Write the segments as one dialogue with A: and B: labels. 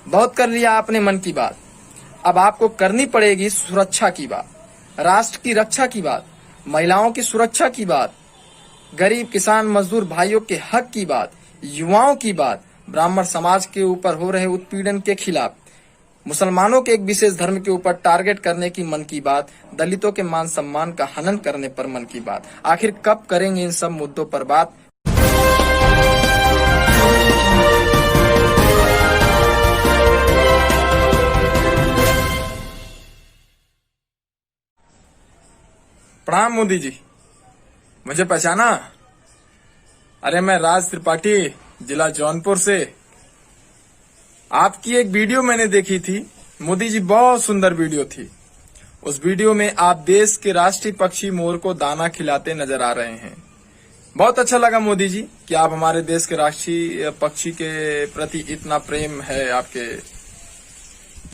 A: बहुत कर लिया आपने मन की बात, अब आपको करनी पड़ेगी सुरक्षा की बात, राष्ट्र की रक्षा की बात, महिलाओं की सुरक्षा की बात, गरीब किसान मजदूर भाइयों के हक की बात, युवाओं की बात, ब्राह्मण समाज के ऊपर हो रहे उत्पीड़न के खिलाफ, मुसलमानों के एक विशेष धर्म के ऊपर टारगेट करने की मन की बात, दलितों के मान सम्मान का हनन करने पर मन की बात। आखिर कब करेंगे इन सब मुद्दों पर बात? प्रणाम मोदी जी, मुझे पहचाना? अरे मैं राज त्रिपाठी, जिला जौनपुर से। आपकी एक वीडियो मैंने देखी थी मोदी जी, बहुत सुंदर वीडियो थी। उस वीडियो में आप देश के राष्ट्रीय पक्षी मोर को दाना खिलाते नजर आ रहे हैं। बहुत अच्छा लगा मोदी जी कि आप हमारे देश के राष्ट्रीय पक्षी के प्रति इतना प्रेम है आपके।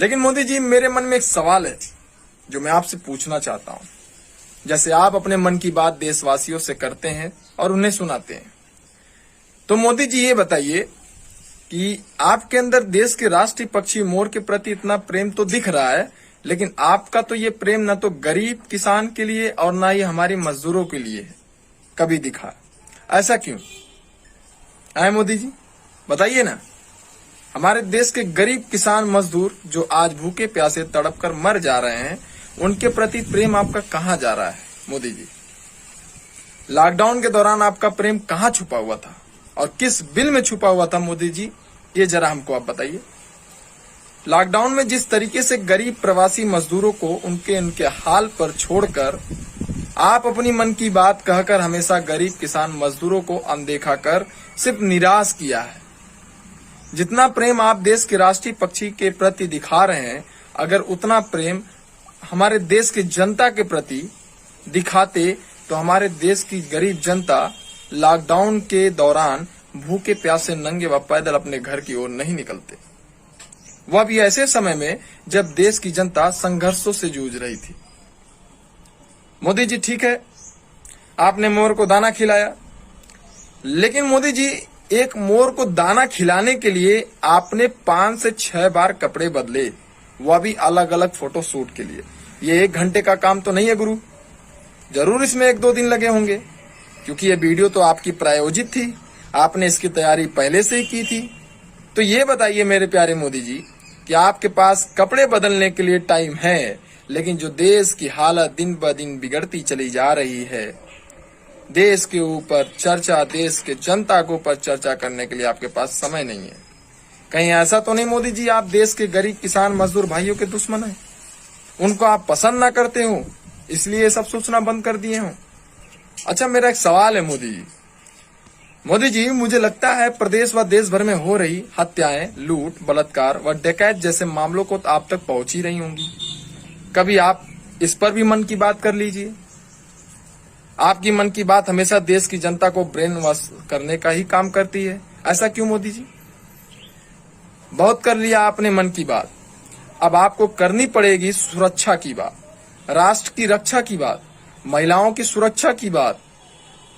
A: लेकिन मोदी जी, मेरे मन में एक सवाल है जो मैं आपसे पूछना चाहता हूं। जैसे आप अपने मन की बात देशवासियों से करते हैं और उन्हें सुनाते हैं, तो मोदी जी ये बताइए कि आपके अंदर देश के राष्ट्रीय पक्षी मोर के प्रति इतना प्रेम तो दिख रहा है, लेकिन आपका तो ये प्रेम न तो गरीब किसान के लिए और ना ही हमारे मजदूरों के लिए कभी दिखा। ऐसा क्यों है मोदी जी? बताइए ना। हमारे देश के गरीब किसान मजदूर जो आज भूखे प्यासे तड़प कर मर जा रहे हैं, उनके प्रति प्रेम आपका कहां जा रहा है मोदी जी? लॉकडाउन के दौरान आपका प्रेम कहां छुपा हुआ था और किस बिल में छुपा हुआ था मोदी जी? ये जरा हमको आप बताइए। लॉकडाउन में जिस तरीके से गरीब प्रवासी मजदूरों को उनके हाल पर छोड़कर आप अपनी मन की बात कहकर हमेशा गरीब किसान मजदूरों को अनदेखा कर सिर्फ निराश किया है। जितना प्रेम आप देश के राष्ट्रीय पक्षी के प्रति दिखा रहे हैं, अगर उतना प्रेम हमारे देश की जनता के प्रति दिखाते तो हमारे देश की गरीब जनता लॉकडाउन के दौरान भूखे प्यासे नंगे व पैदल अपने घर की ओर नहीं निकलते। वह भी ऐसे समय में जब देश की जनता संघर्षों से जूझ रही थी। मोदी जी, ठीक है, आपने मोर को दाना खिलाया, लेकिन मोदी जी, एक मोर को दाना खिलाने के लिए आपने 5 से 6 बार कपड़े बदले, वह भी अलग अलग फोटो शूट के लिए। ये 1 घंटे का काम तो नहीं है गुरु। जरूर इसमें 1-2 दिन लगे होंगे, क्योंकि ये वीडियो तो आपकी प्रायोजित थी, आपने इसकी तैयारी पहले से ही की थी। तो ये बताइए मेरे प्यारे मोदी जी कि आपके पास कपड़े बदलने के लिए टाइम है, लेकिन जो देश की हालत दिन ब दिन बिगड़ती चली जा रही है, देश के ऊपर चर्चा, देश के जनता के ऊपर चर्चा करने के लिए आपके पास समय नहीं है। कहीं ऐसा तो नहीं मोदी जी आप देश के गरीब किसान मजदूर भाइयों के दुश्मन हैं? उनको आप पसंद ना करते हो, इसलिए सब सोचना बंद कर दिए हो? अच्छा, मेरा एक सवाल है मोदी जी, मुझे लगता है प्रदेश व देश भर में हो रही हत्याएं, लूट, बलात्कार व डकैत जैसे मामलों को आप तक पहुंच ही रही होंगी। कभी आप इस पर भी मन की बात कर लीजिए। आपकी मन की बात हमेशा देश की जनता को ब्रेन वॉश करने का ही काम करती है। ऐसा क्यों मोदी जी? बहुत कर लिया आपने मन की बात, अब आपको करनी पड़ेगी सुरक्षा की बात, राष्ट्र की रक्षा की बात, महिलाओं की सुरक्षा की बात,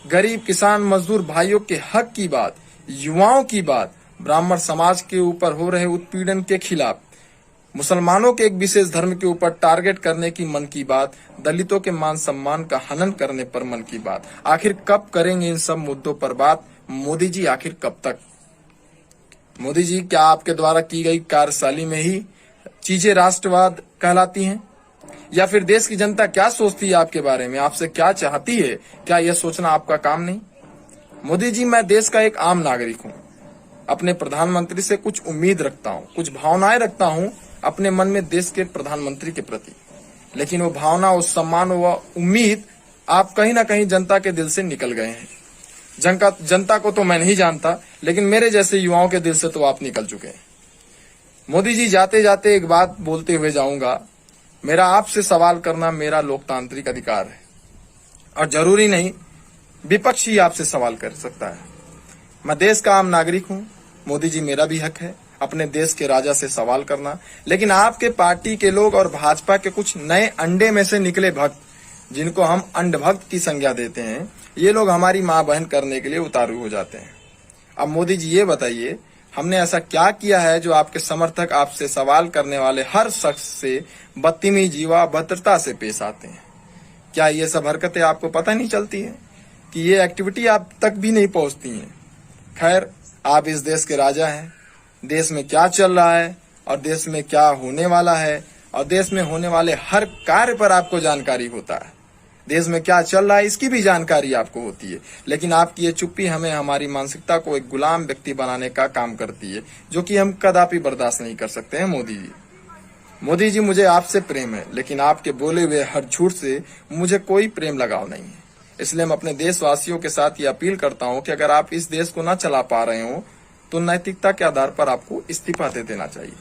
A: गरीब किसान मजदूर भाइयों के हक की बात, युवाओं की बात, ब्राह्मण समाज के ऊपर हो रहे उत्पीड़न के खिलाफ, मुसलमानों के एक विशेष धर्म के ऊपर टारगेट करने की मन की बात, दलितों के मान सम्मान का हनन करने पर मन की बात। आखिर कब करेंगे इन सब मुद्दों पर बात मोदी जी? आखिर कब तक? मोदी जी, क्या आपके द्वारा की गई कार्यशैली में ही चीजें राष्ट्रवाद कहलाती हैं, या फिर देश की जनता क्या सोचती है आपके बारे में, आपसे क्या चाहती है, क्या यह सोचना आपका काम नहीं? मोदी जी, मैं देश का एक आम नागरिक हूं, अपने प्रधानमंत्री से कुछ उम्मीद रखता हूं, कुछ भावनाएं रखता हूं अपने मन में देश के प्रधानमंत्री के प्रति, लेकिन वो भावना, वो सम्मान, वो उम्मीद आप कहीं ना कहीं जनता के दिल से निकल गए हैं। जनता को तो मैं नहीं जानता, लेकिन मेरे जैसे युवाओं के दिल से तो आप निकल चुके हैं। मोदी जी, जाते जाते एक बात बोलते हुए जाऊंगा, मेरा आपसे सवाल करना मेरा लोकतांत्रिक अधिकार है और जरूरी नहीं विपक्ष ही आपसे सवाल कर सकता है। मैं देश का आम नागरिक हूं मोदी जी, मेरा भी हक है अपने देश के राजा से सवाल करना, लेकिन आपके पार्टी के लोग और भाजपा के कुछ नए अंडे में से निकले भक्त, जिनको हम अंडभक्त की संज्ञा देते हैं, ये लोग हमारी मां बहन करने के लिए उतारू हो जाते हैं। अब मोदी जी, ये बताइए, हमने ऐसा क्या किया है जो आपके समर्थक आपसे सवाल करने वाले हर शख्स से बदतमीजी व अभद्रता से पेश आते हैं? क्या ये सब हरकतें आपको पता नहीं चलती है कि ये एक्टिविटी आप तक भी नहीं पहुंचती हैं? खैर, आप इस देश के राजा हैं। देश में क्या चल रहा है और देश में क्या होने वाला है और देश में होने वाले हर कार्य पर आपको जानकारी होता है। देश में क्या चल रहा है इसकी भी जानकारी आपको होती है, लेकिन आपकी ये चुप्पी हमें हमारी मानसिकता को एक गुलाम व्यक्ति बनाने का काम करती है, जो कि हम कदापि बर्दाश्त नहीं कर सकते हैं। मोदी जी, मोदी जी, मुझे आपसे प्रेम है, लेकिन आपके बोले हुए हर झूठ से मुझे कोई प्रेम लगाव नहीं है। इसलिए मैं अपने देशवासियों के साथ ये अपील करता हूं कि अगर आप इस देश को न चला पा रहे हो तो नैतिकता के आधार पर आपको इस्तीफा दे देना चाहिए।